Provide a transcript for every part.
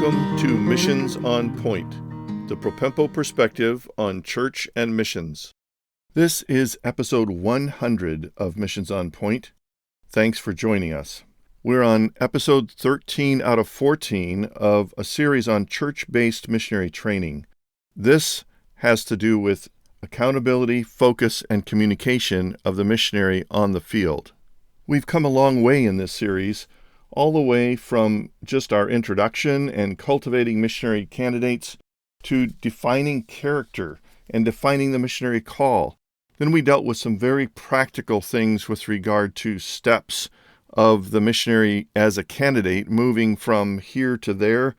Welcome to Missions on Point, the Propempo perspective on church and missions. This is episode 100 of Missions on Point. Thanks for joining us. We're on episode 13 out of 14 of a series on church-based missionary training. This has to do with accountability, focus, and communication of the missionary on the field. We've come a long way in this series, all the way from just our introduction and cultivating missionary candidates to defining character and defining the missionary call. Then we dealt with some very practical things with regard to steps of the missionary as a candidate, moving from here to there,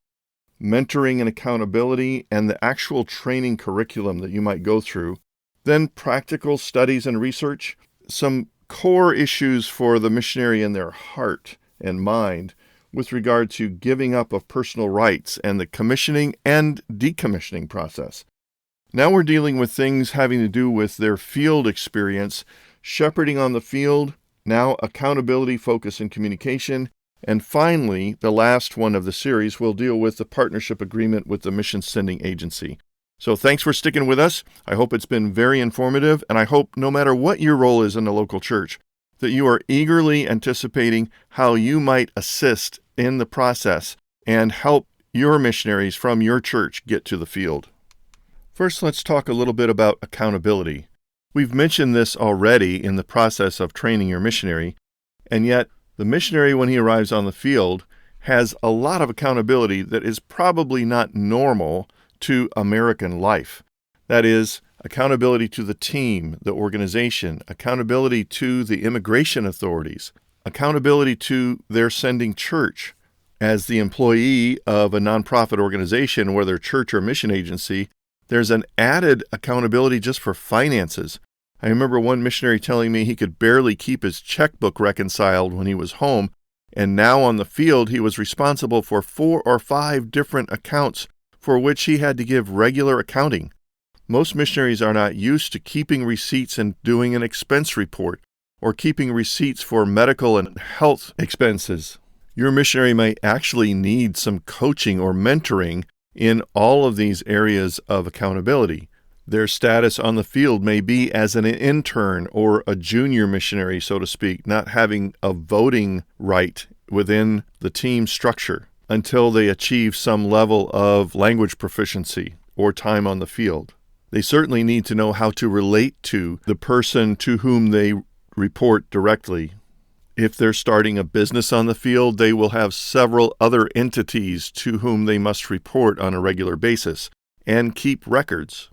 mentoring and accountability, and the actual training curriculum that you might go through. Then practical studies and research, some core issues for the missionary in their heart and mind with regard to giving up of personal rights and the commissioning and decommissioning process. Now we're dealing with things having to do with their field experience, shepherding on the field, now accountability, focus, and communication, and finally, the last one of the series will deal with the partnership agreement with the mission sending agency. So thanks for sticking with us. I hope it's been very informative, and I hope no matter what your role is in the local church, that you are eagerly anticipating how you might assist in the process and help your missionaries from your church get to the field. First, let's talk a little bit about accountability. We've mentioned this already in the process of training your missionary, and yet the missionary, when he arrives on the field, has a lot of accountability that is probably not normal to American life. That is, accountability to the team, the organization, accountability to the immigration authorities, accountability to their sending church. As the employee of a nonprofit organization, whether church or mission agency, there's an added accountability just for finances. I remember one missionary telling me he could barely keep his checkbook reconciled when he was home, and now on the field he was responsible for 4 or 5 different accounts for which he had to give regular accounting. Most missionaries are not used to keeping receipts and doing an expense report, or keeping receipts for medical and health expenses. Your missionary may actually need some coaching or mentoring in all of these areas of accountability. Their status on the field may be as an intern or a junior missionary, so to speak, not having a voting right within the team structure until they achieve some level of language proficiency or time on the field. They certainly need to know how to relate to the person to whom they report directly. If they're starting a business on the field, they will have several other entities to whom they must report on a regular basis and keep records.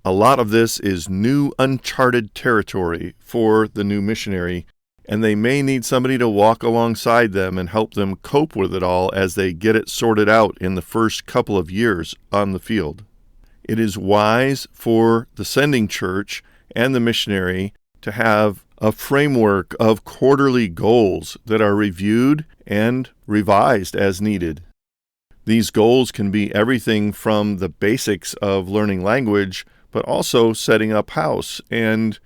A lot of this is new, uncharted territory for the new missionary, and they may need somebody to walk alongside them and help them cope with it all as they get it sorted out in the first couple of years on the field. It is wise for the sending church and the missionary to have a framework of quarterly goals that are reviewed and revised as needed. These goals can be everything from the basics of learning language, but also setting up house and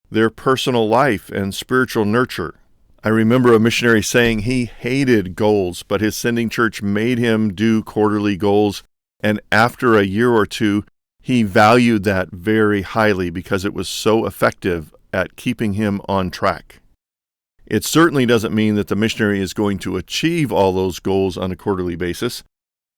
their personal life and spiritual nurture. I remember a missionary saying he hated goals, but his sending church made him do quarterly goals, and after a year or two, he valued that very highly because it was so effective at keeping him on track. It certainly doesn't mean that the missionary is going to achieve all those goals on a quarterly basis,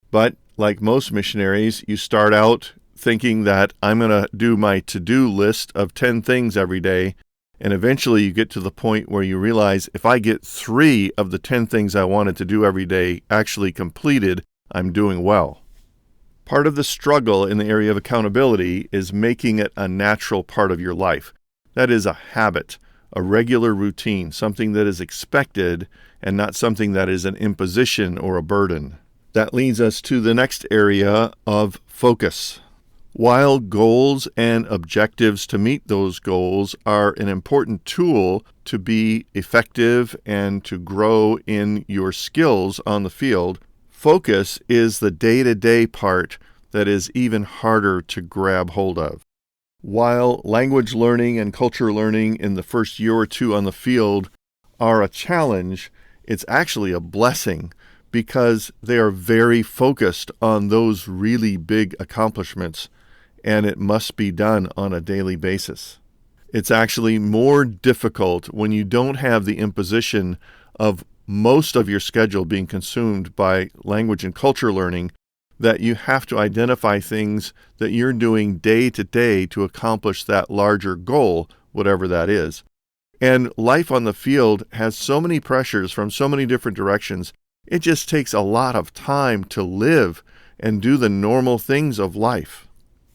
but like most missionaries, you start out thinking that I'm going to do my to-do list of 10 things every day, and eventually you get to the point where you realize if I get 3 of the 10 things I wanted to do every day actually completed, I'm doing well. Part of the struggle in the area of accountability is making it a natural part of your life. That is a habit, a regular routine, something that is expected and not something that is an imposition or a burden. That leads us to the next area of focus. While goals and objectives to meet those goals are an important tool to be effective and to grow in your skills on the field, focus is the day-to-day part that is even harder to grab hold of. While language learning and culture learning in the first year or two on the field are a challenge, it's actually a blessing because they are very focused on those really big accomplishments, and it must be done on a daily basis. It's actually more difficult when you don't have the imposition of most of your schedule being consumed by language and culture learning, that you have to identify things that you're doing day to day to accomplish that larger goal, whatever that is. And life on the field has so many pressures from so many different directions. It just takes a lot of time to live and do the normal things of life.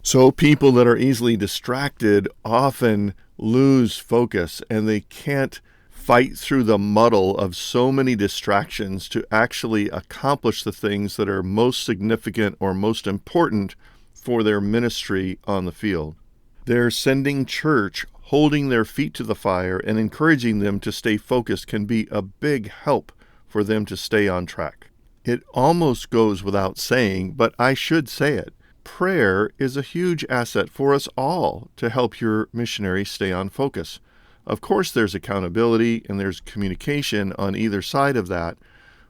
So people that are easily distracted often lose focus, and they can't fight through the muddle of so many distractions to actually accomplish the things that are most significant or most important for their ministry on the field. Their sending church, holding their feet to the fire and encouraging them to stay focused can be a big help for them to stay on track. It almost goes without saying, but I should say it. Prayer is a huge asset for us all to help your missionary stay on focus. Of course, there's accountability and there's communication on either side of that,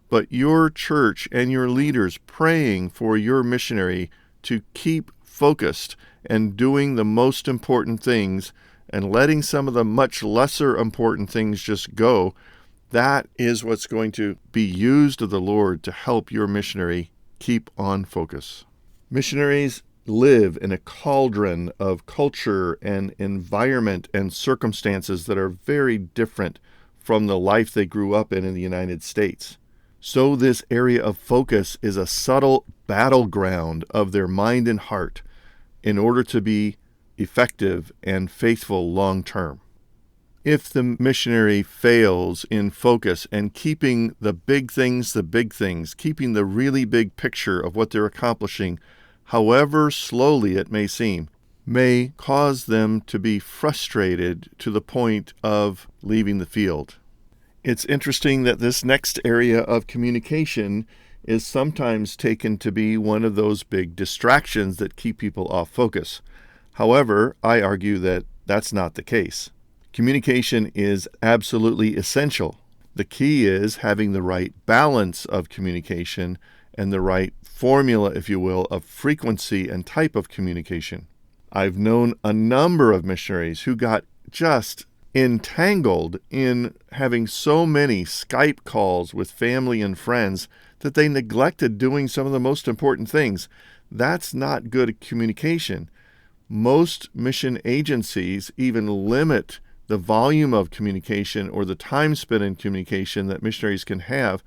but your church and your leaders praying for your missionary to keep focused and doing the most important things and letting some of the much lesser important things just go, that is what's going to be used of the Lord to help your missionary keep on focus. Missionaries live in a cauldron of culture and environment and circumstances that are very different from the life they grew up in the United States. So this area of focus is a subtle battleground of their mind and heart in order to be effective and faithful long term. If the missionary fails in focus and keeping the big things, keeping the really big picture of what they're accomplishing, however slowly it may seem, may cause them to be frustrated to the point of leaving the field. It's interesting that this next area of communication is sometimes taken to be one of those big distractions that keep people off focus. However, I argue that that's not the case. Communication is absolutely essential. The key is having the right balance of communication and the right formula, if you will, of frequency and type of communication. I've known a number of missionaries who got just entangled in having so many Skype calls with family and friends that they neglected doing some of the most important things. That's not good communication. Most mission agencies even limit the volume of communication or the time spent in communication that missionaries can have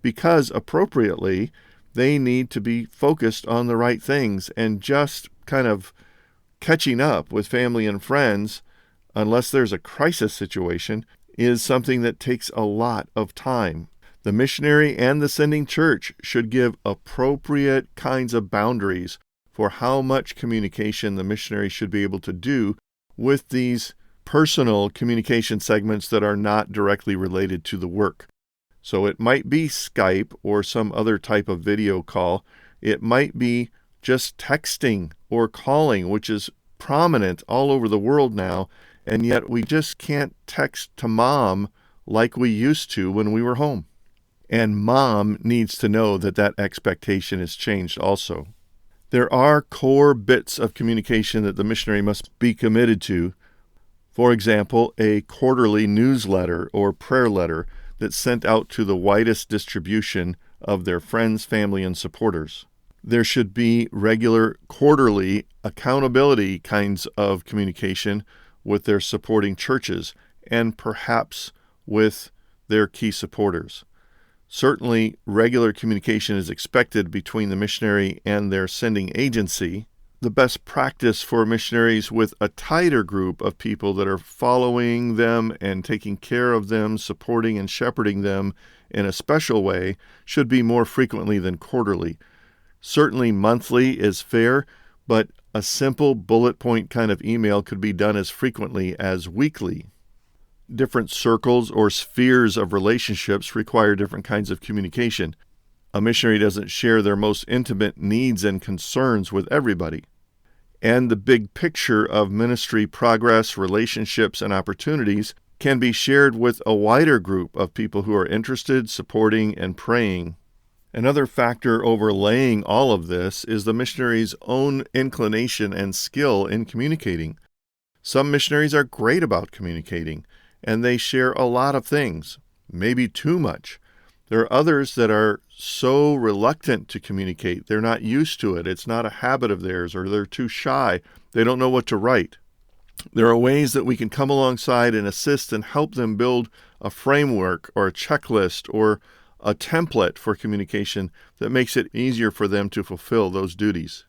because appropriately they need to be focused on the right things, and just kind of catching up with family and friends, unless there's a crisis situation, is something that takes a lot of time. The missionary and the sending church should give appropriate kinds of boundaries for how much communication the missionary should be able to do with these personal communication segments that are not directly related to the work. So it might be Skype or some other type of video call. It might be just texting or calling, which is prominent all over the world now, and yet we just can't text to mom like we used to when we were home. And mom needs to know that that expectation is changed also. There are core bits of communication that the missionary must be committed to. For example, a quarterly newsletter or prayer letter that's sent out to the widest distribution of their friends, family, and supporters. There should be regular quarterly accountability kinds of communication with their supporting churches and perhaps with their key supporters. Certainly, regular communication is expected between the missionary and their sending agency. The best practice for missionaries with a tighter group of people that are following them and taking care of them, supporting and shepherding them in a special way should be more frequently than quarterly. Certainly monthly is fair, but a simple bullet point kind of email could be done as frequently as weekly. Different circles or spheres of relationships require different kinds of communication. A missionary doesn't share their most intimate needs and concerns with everybody. And the big picture of ministry progress, relationships, and opportunities can be shared with a wider group of people who are interested, supporting, and praying. Another factor overlaying all of this is the missionary's own inclination and skill in communicating. Some missionaries are great about communicating, and they share a lot of things, maybe too much. There are others that are so reluctant to communicate. They're not used to it. It's not a habit of theirs, or they're too shy. They don't know what to write. There are ways that we can come alongside and assist and help them build a framework or a checklist or a template for communication that makes it easier for them to fulfill those duties.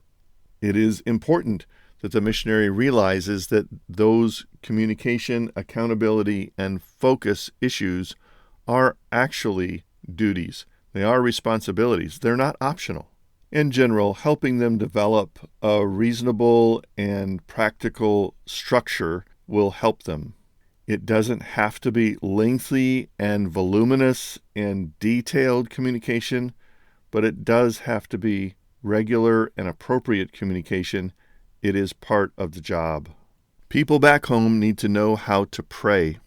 It is important that the missionary realizes that those communication, accountability, and focus issues are actually duties. They are responsibilities. They're not optional. In general, helping them develop a reasonable and practical structure will help them. It doesn't have to be lengthy and voluminous and detailed communication, but it does have to be regular and appropriate communication. It is part of the job. People back home need to know how to pray,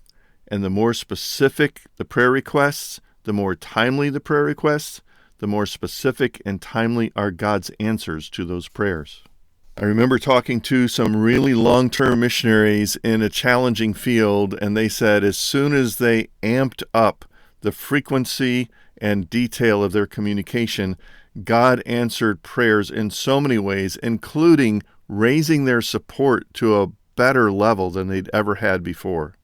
and the more specific the prayer requests, the more timely the prayer requests, the more specific and timely are God's answers to those prayers. I remember talking to some really long-term missionaries in a challenging field, and they said as soon as they amped up the frequency and detail of their communication, God answered prayers in so many ways, including raising their support to a better level than they'd ever had before.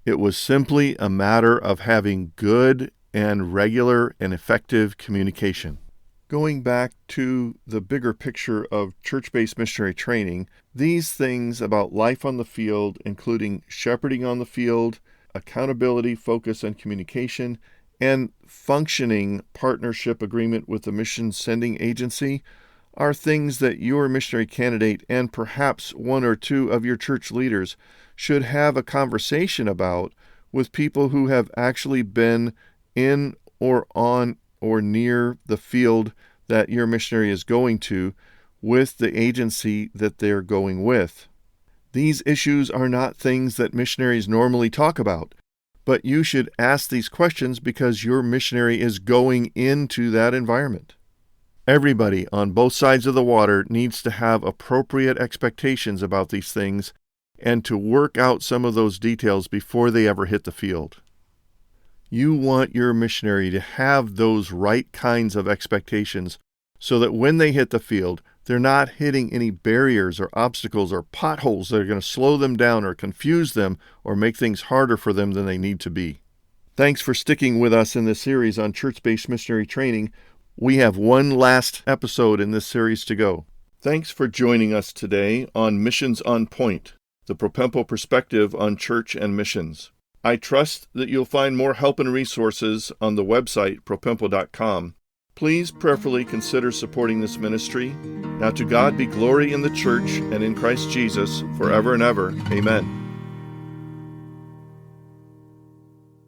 It was simply a matter of having good and regular and effective communication. Going back to the bigger picture of church-based missionary training, these things about life on the field, including shepherding on the field, accountability, focus, and communication, and functioning partnership agreement with the mission sending agency, are things that your missionary candidate and perhaps one or two of your church leaders should have a conversation about with people who have actually been in or on or near the field that your missionary is going to with the agency that they're going with. These issues are not things that missionaries normally talk about, but you should ask these questions because your missionary is going into that environment. Everybody on both sides of the water needs to have appropriate expectations about these things and to work out some of those details before they ever hit the field. You want your missionary to have those right kinds of expectations so that when they hit the field, they're not hitting any barriers or obstacles or potholes that are going to slow them down or confuse them or make things harder for them than they need to be. Thanks for sticking with us in this series on church-based missionary training. We have one last episode in this series to go. Thanks for joining us today on Missions on Point, the Propempo perspective on church and missions. I trust that you'll find more help and resources on the website, propempo.com. Please prayerfully consider supporting this ministry. Now to God be glory in the church and in Christ Jesus forever and ever. Amen.